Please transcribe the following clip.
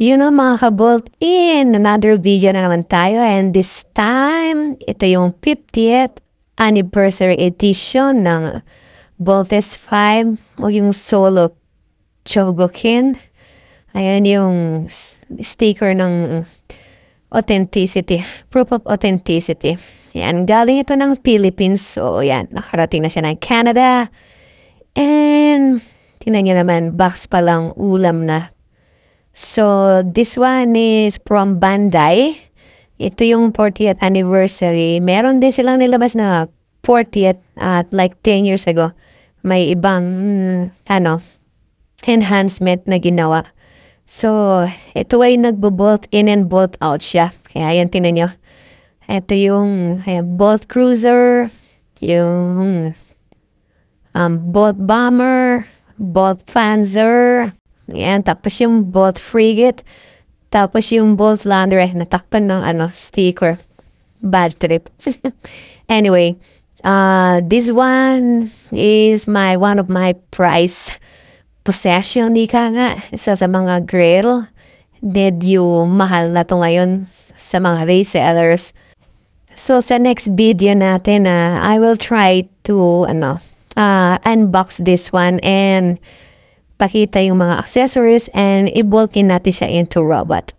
Yun ang mga ka-Bolt, in another video na naman tayo, and this time, ito yung 50th anniversary edition ng Bolt S5 o yung solo Chogokin. Ayan yung sticker ng authenticity, proof of authenticity. Yan, galing ito ng Philippines. So, yan, nakarating na siya ng Canada. And, tingnan niyo naman, box pa lang, ulam na. So, this one is from Bandai. Ito yung 40th anniversary. Meron din silang nilabas na 40th at like 10 years ago. May ibang, enhancement na ginawa. So, ito ay nagbo-bolt in and bolt out siya. Kaya yan, tinan nyo. Ito yung bolt cruiser, yung bolt bomber, bolt panzer, yan, tapos yung bolt frigate, tapos yung bolt lander, natakpan ng sticker. Bad trip. Anyway, this one is one of my prize possession, ika nga, isa sa mga grill. Medyo mahal na to ngayon sa mga resellers. So, sa next video natin, I will try to, unbox this one and pakita yung mga accessories and i-bulkin natin siya into robot.